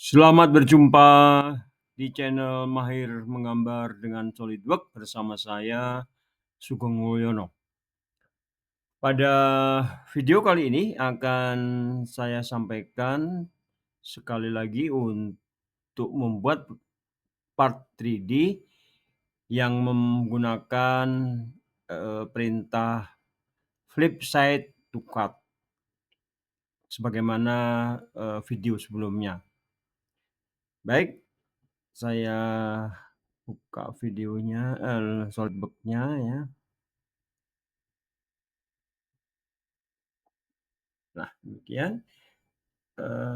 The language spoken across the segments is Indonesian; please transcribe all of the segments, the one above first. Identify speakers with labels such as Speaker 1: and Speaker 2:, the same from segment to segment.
Speaker 1: Selamat berjumpa di channel Mahir Menggambar dengan SolidWorks bersama saya, Sugeng Mulyono. Pada video kali ini akan saya sampaikan sekali lagi untuk membuat part 3D yang menggunakan perintah flip side to cut sebagaimana video sebelumnya. Baik, saya buka videonya, SolidWorks-nya ya. Nah, demikian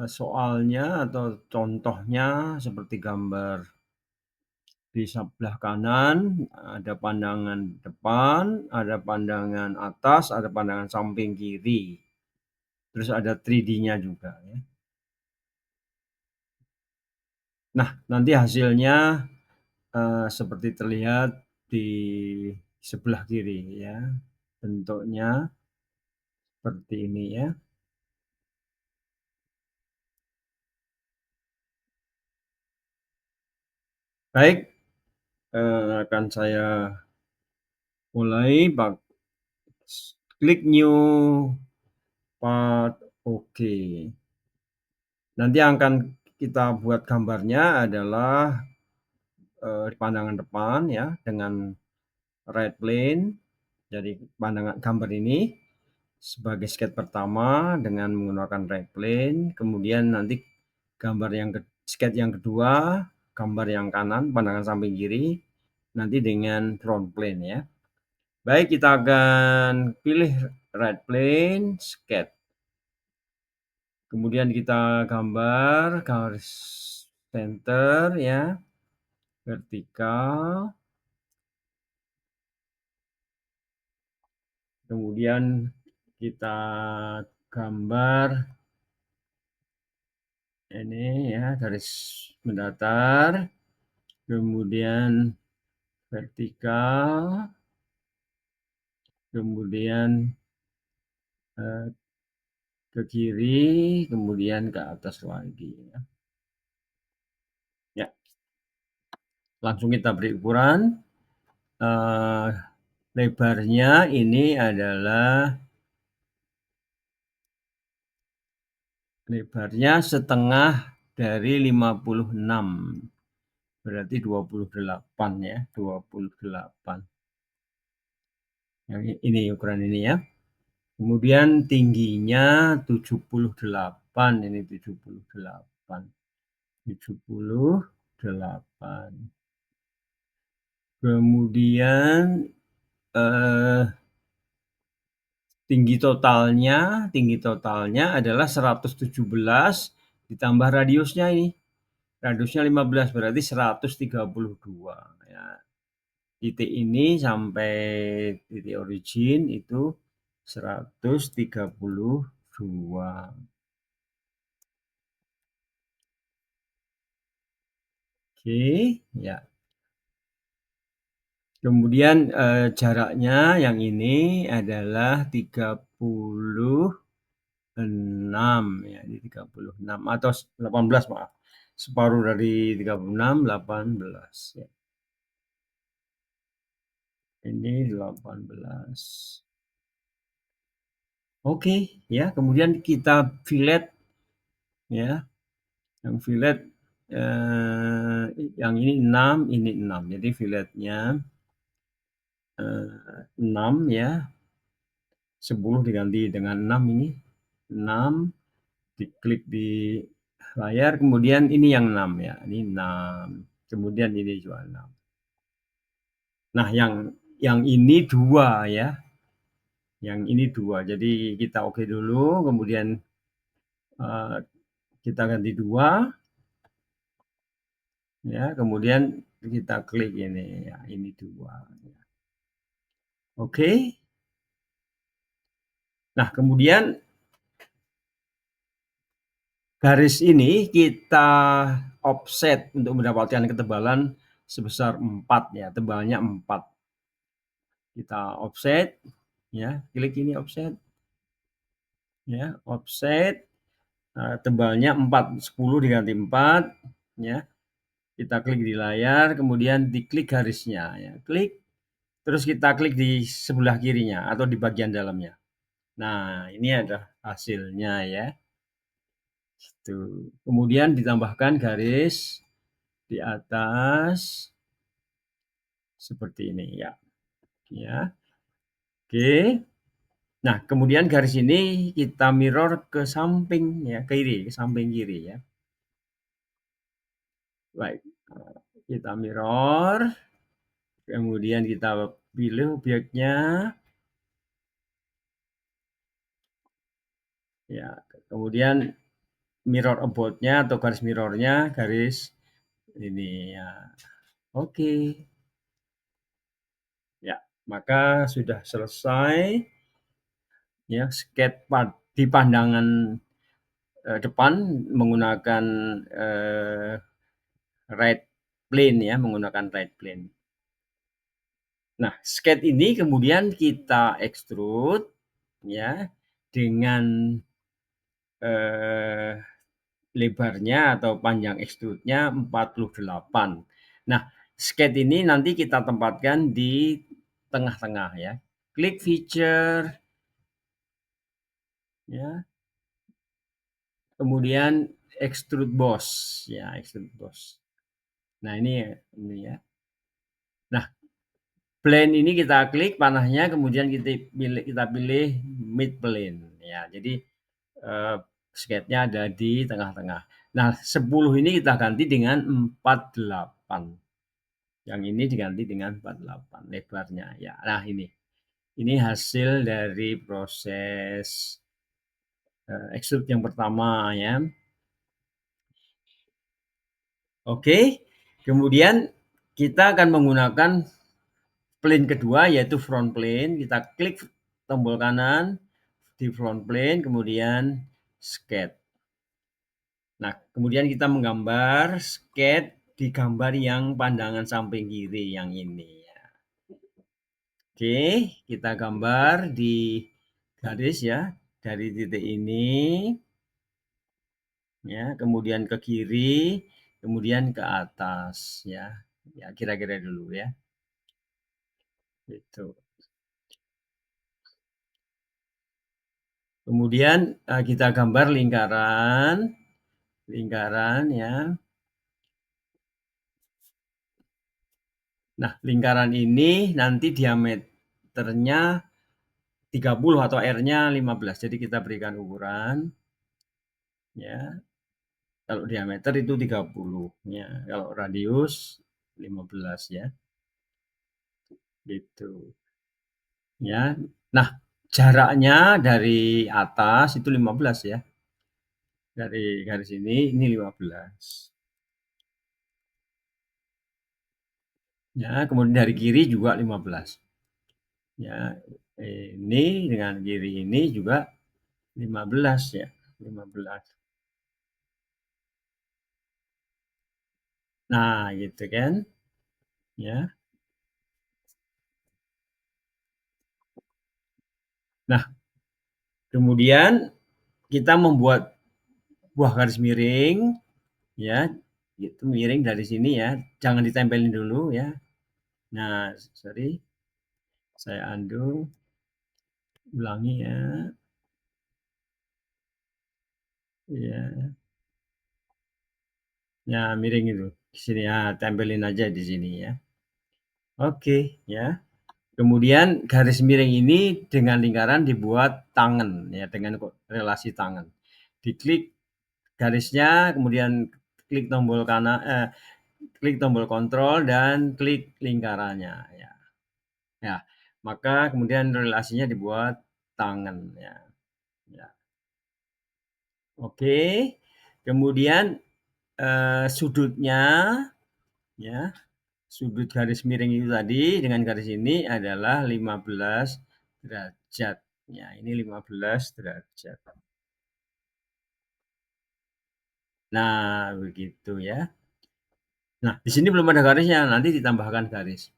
Speaker 1: soalnya atau contohnya seperti gambar di sebelah kanan, ada pandangan depan, ada pandangan atas, ada pandangan samping kiri. Terus ada 3D-nya juga ya. Nah, nanti hasilnya seperti terlihat di sebelah kiri ya. Bentuknya seperti ini ya. Baik, akan saya mulai. Klik new part. Oke. Nanti akan kita buat gambarnya adalah pandangan depan ya dengan right plane. Jadi pandangan gambar ini sebagai sketch pertama dengan menggunakan right plane. Kemudian nanti gambar yang sketch yang kedua, gambar yang kanan pandangan samping kiri nanti dengan front plane ya. Baik, kita akan pilih right plane sketch. Kemudian kita gambar garis center ya, vertikal. Kemudian kita gambar ini ya, garis mendatar. Kemudian vertikal. Kemudian ke kiri, kemudian ke atas lagi ya. Ya. Langsung kita beri ukuran. Lebarnya ini adalah setengah dari 56. Berarti 28 ya, 28. Yang ini ukuran ini ya. Kemudian tingginya 78, ini 78. 78. Kemudian tinggi totalnya adalah 117 ditambah radiusnya ini. Radiusnya 15 berarti 132 ya. Titik ini sampai titik origin itu 132. Oke, ya. Kemudian jaraknya yang ini adalah 36 ya, di 36 atau 18 maaf. Separuh dari 36, 18 ya. Ini 18. Oke, ya. Kemudian kita fillet ya. Yang fillet yang ini 6, ini 6. Jadi filletnya 6 ya. 10 diganti dengan 6 ini. 6 diklik di layar, kemudian ini yang 6 ya. Ini 6. Kemudian ini juga 6. Nah, yang ini 2 ya. Yang ini 2. Jadi kita oke dulu, kemudian kita ganti 2 ya, kemudian kita klik ini ya, ini 2 ya. Oke. Nah, kemudian garis ini kita offset untuk mendapatkan ketebalan sebesar 4 ya, tebalnya 4. Kita offset ya, klik ini offset ya, offset tebalnya 4, 10 diganti 4, ya. Kita klik di layar, kemudian diklik garisnya, ya. Klik, terus kita klik di sebelah kirinya atau di bagian dalamnya. Nah, ini ada hasilnya ya. Gitu. Kemudian ditambahkan garis di atas seperti ini ya. Ya. Oke. Nah, kemudian garis ini kita mirror ke samping ya, ke samping kiri ya. Baik. Kita mirror. Kemudian kita pilih objeknya. Ya, kemudian mirror about-nya atau garis mirrornya garis ini ya. Oke. Ya, maka sudah selesai ya sketch di pandangan depan menggunakan right plane ya, menggunakan right plane. Nah, sketch ini kemudian kita extrude ya dengan lebarnya atau panjang extrude-nya 48. Nah, sketch ini nanti kita tempatkan di tengah-tengah ya. Klik feature ya. Kemudian extrude boss ya, extrude boss. Nah, ini ya. Nah, plane ini kita klik panahnya, kemudian kita pilih mid plane ya. Jadi sketch-nya ada di tengah-tengah. Nah, 10 ini kita ganti dengan 48. Yang ini diganti dengan 48 lebarnya ya. Nah, ini hasil dari proses extrude yang pertama ya. Oke. Kemudian kita akan menggunakan plane kedua yaitu front plane. Kita klik tombol kanan di front plane, kemudian sketch. Nah, kemudian kita menggambar sketch di gambar yang pandangan samping kiri yang ini ya. Oke, kita gambar di garis ya, dari titik ini ya, kemudian ke kiri, kemudian ke atas ya. Ya, kira-kira dulu ya. Itu. Kemudian kita gambar lingkaran ya. Nah, lingkaran ini nanti diameternya 30 atau R-nya 15. Jadi kita berikan ukuran ya. Kalau diameter itu 30 ya. Kalau radius 15 ya. Gitu. Ya. Nah, jaraknya dari atas itu 15 ya. Dari garis ini 15. Ya, kemudian dari kiri juga 15. Ya, ini dengan kiri ini juga 15 ya. 15. Nah, gitu kan. Ya. Nah, kemudian kita membuat buah garis miring ya. Itu miring dari sini ya. Jangan ditempelin dulu ya. Nah, sorry. Saya undo. Ulangi ya. Ya. Ya, miring itu. Di sini ya, tempelin aja di sini ya. Oke, ya. Kemudian garis miring ini dengan lingkaran dibuat tangan ya, dengan relasi tangan. Diklik garisnya, kemudian klik tombol kanan, klik tombol kontrol dan klik lingkarannya ya. Ya, maka kemudian relasinya dibuat tangan ya. Ya. Oke. Kemudian sudutnya ya, sudut garis miring itu tadi dengan garis ini adalah 15 derajat. Ya, ini 15 derajat. Nah, begitu ya. Nah, di sini belum ada garisnya, nanti ditambahkan garis.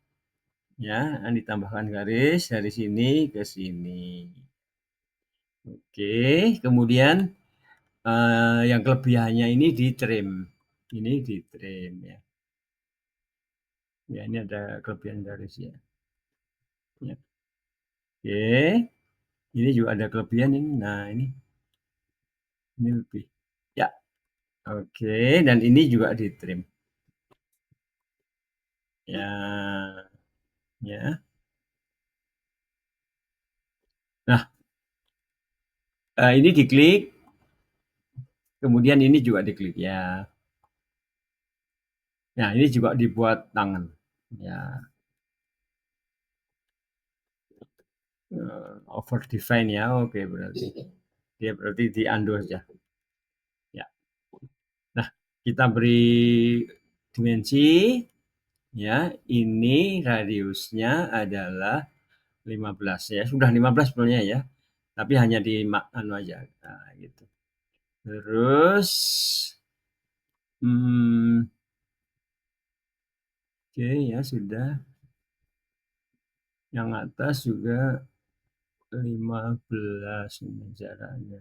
Speaker 1: Ya, ditambahkan garis dari sini ke sini. Oke, kemudian Yang kelebihannya ini di-trim. Ini di-trim ya. Ya, ini ada kelebihan garisnya. Ya. Oke. Ini juga ada kelebihan ini. Nah, ini lebih. Ya. Oke, dan ini juga di-trim. Ya. Ya. Nah, ini diklik, kemudian ini juga diklik ya. Nah, ini juga dibuat tangan. Ya. Over define ya. Oke, berarti. Dia berarti di-undo saja. Ya. Nah, kita beri dimensi ya. Ini radiusnya adalah 15 ya. Sudah 15 sebenarnya ya. Tapi hanya di anu aja. Nah, gitu. Terus oke ya sudah. Yang atas juga 15 ini jaraknya.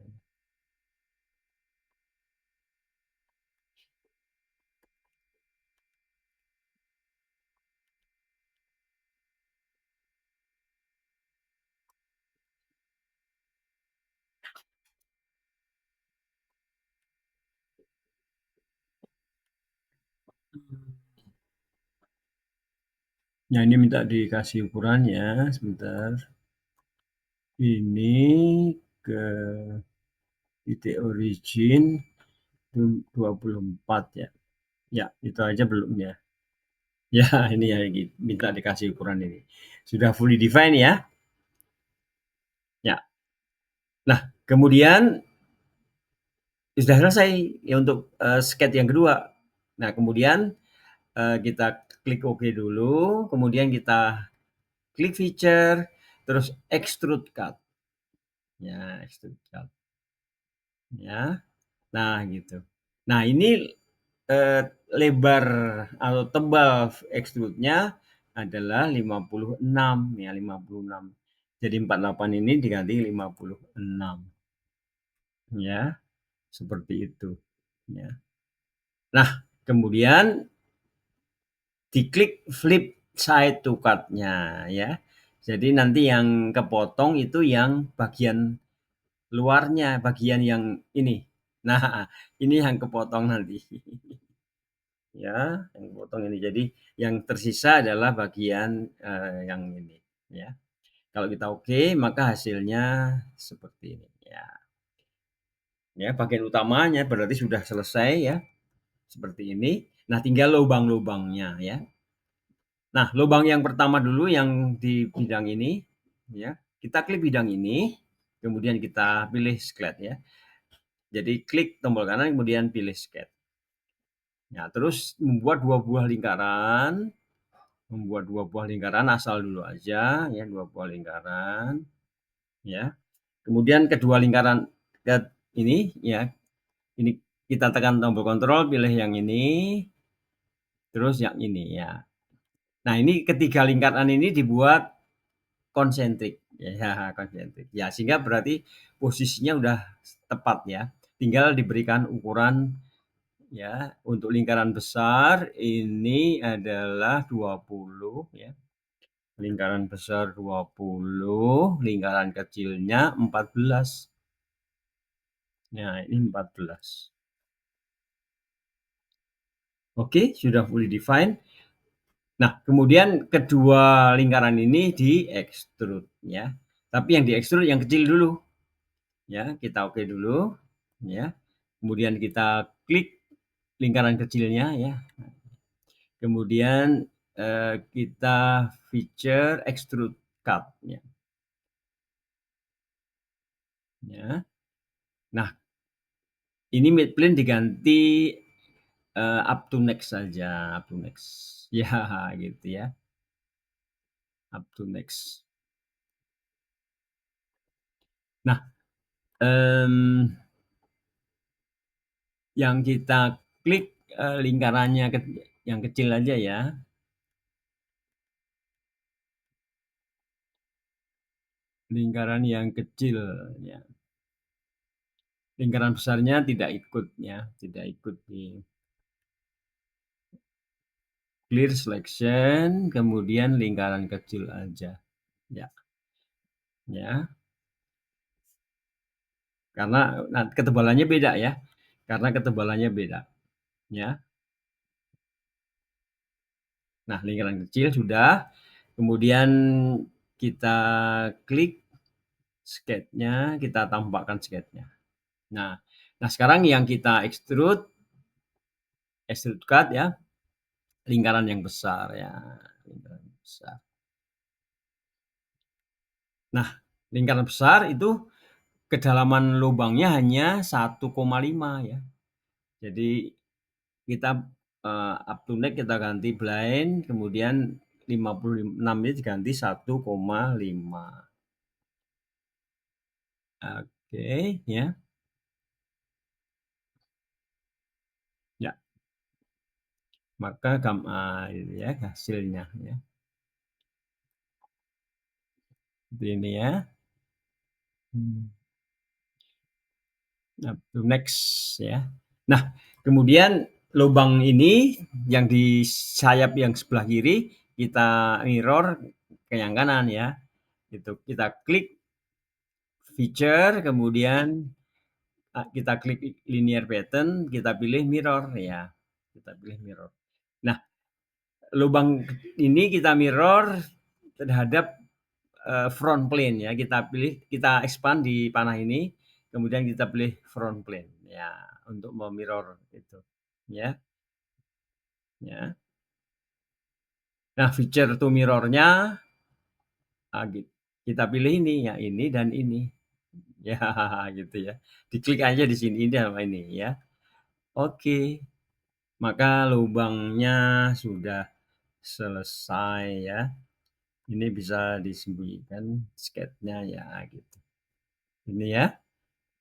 Speaker 1: Nah, ini minta dikasih ukurannya sebentar. Ini ke titik origin 24 ya. Ya, itu aja belum ya. Ya, ini ya minta dikasih ukuran ini. Sudah fully define ya. Ya. Nah, kemudian sudah selesai ya untuk sketch yang kedua. Nah, kemudian kita klik OK dulu, kemudian kita klik feature, terus extrude cut. Ya, extrude cut. Ya. Nah, gitu. Nah, ini lebar atau tebal extrude-nya adalah 56 ya, 56. Jadi 48 ini diganti 56. Ya, seperti itu. Ya. Nah, kemudian diklik flip side to cut-nya ya. Jadi nanti yang kepotong itu yang bagian luarnya, bagian yang ini. Nah, ini yang kepotong nanti. Ya, yang kepotong ini. Jadi yang tersisa adalah bagian yang ini ya. Kalau kita oke, maka hasilnya seperti ini ya. Ya, bagian utamanya berarti sudah selesai ya. Seperti ini. Nah, tinggal lubang-lubangnya ya. Nah, lubang yang pertama dulu yang di bidang ini ya. Kita klik bidang ini, kemudian kita pilih sketch ya. Jadi klik tombol kanan kemudian pilih sketch. Ya, terus membuat dua buah lingkaran, asal dulu aja ya, dua buah lingkaran ya. Kemudian kedua lingkaran ini ya, ini kita tekan tombol kontrol, pilih yang ini, terus yang ini ya. Nah, ini ketiga lingkaran ini dibuat konsentrik ya, konsentrik. Ya, sehingga berarti posisinya udah tepat ya. Tinggal diberikan ukuran ya. Untuk lingkaran besar ini adalah 20 ya. Lingkaran besar 20, lingkaran kecilnya 14. Nah, ini 14. Oke, sudah fully define. Nah, kemudian kedua lingkaran ini di-extrude ya. Tapi yang di-extrude yang kecil dulu. Ya, kita oke dulu ya. Kemudian kita klik lingkaran kecilnya ya. Kemudian kita feature extrude cut ya. Ya. Nah, ini midplane diganti up to next saja, up to next. Ya, gitu ya. Up to next. Nah, yang kita klik lingkarannya yang kecil aja ya. Lingkaran yang kecil ya. Lingkaran besarnya tidak ikut ya, tidak ikut di clear selection, kemudian lingkaran kecil aja. Ya, ya. Karena ketebalannya beda ya. Karena ketebalannya beda, ya. Nah, lingkaran kecil sudah, kemudian kita klik sketch-nya, kita tampakkan sketch-nya. Nah, sekarang yang kita extrude cut ya, lingkaran yang besar ya, lingkaran besar. Nah, lingkaran besar itu kedalaman lubangnya hanya 1,5 ya. Jadi kita up to neck kita ganti blind, kemudian 56 ini diganti 1,5. Oke, ya. Ya, maka ini ya hasilnya ya. Seperti ini ya. Up to next ya. Nah, kemudian lubang ini yang di sayap yang sebelah kiri kita mirror ke yang kanan ya. Itu kita klik feature, kemudian kita klik linear pattern, kita pilih mirror ya. Kita pilih mirror. Nah, lubang ini kita mirror terhadap front plane ya. Kita expand di panah ini, kemudian kita pilih front plane ya untuk memirror itu ya. Ya. Nah, feature to mirrornya kita pilih ini ya, ini dan ini. Ya, gitu ya. Diklik aja di sini ini sama ini ya. Oke. Maka lubangnya sudah selesai ya. Ini bisa disembunyikan sketnya ya gitu. Ini ya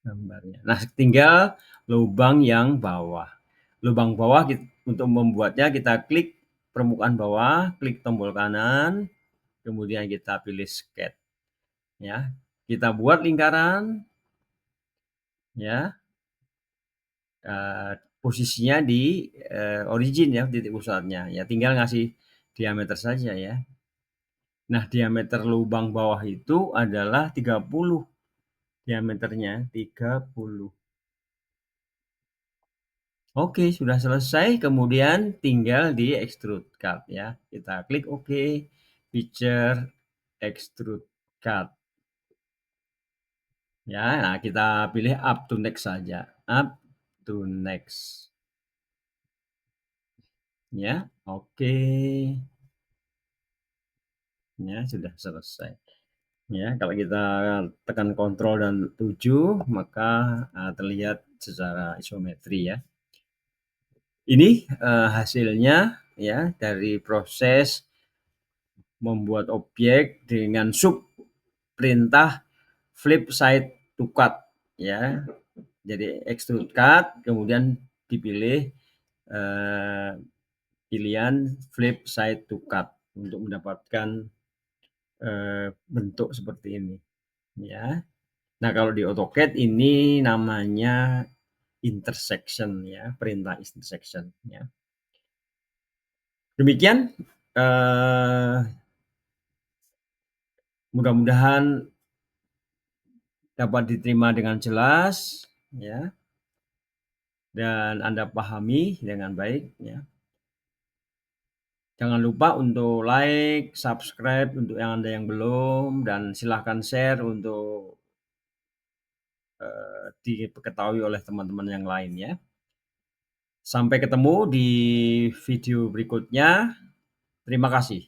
Speaker 1: gambarnya. Nah, tinggal lubang yang bawah. Lubang bawah untuk membuatnya kita klik permukaan bawah, klik tombol kanan, kemudian kita pilih sketch ya. Kita buat lingkaran ya. Posisinya di origin ya, titik pusatnya. Ya tinggal ngasih diameter saja ya. Nah, diameter lubang bawah itu adalah 30. Diameternya 30. Oke, sudah selesai. Kemudian tinggal di extrude cut ya. Kita klik OK, feature extrude cut. Ya, nah kita pilih up to next saja. Up to next. Ya, oke. Ya, sudah selesai. Ya, kalau kita tekan kontrol dan 7, maka terlihat secara isometri ya. Ini hasilnya ya dari proses membuat objek dengan sub perintah flip side to cut ya. Jadi extrude cut, kemudian dipilih pilihan flip side to cut untuk mendapatkan bentuk seperti ini ya. Nah, kalau di AutoCAD ini namanya intersection ya, perintah intersection ya. Demikian mudah-mudahan dapat diterima dengan jelas ya, dan Anda pahami dengan baik ya. Jangan lupa untuk like, subscribe untuk yang Anda yang belum, dan silahkan share untuk diketahui oleh teman-teman yang lain ya. Sampai ketemu di video berikutnya. Terima kasih.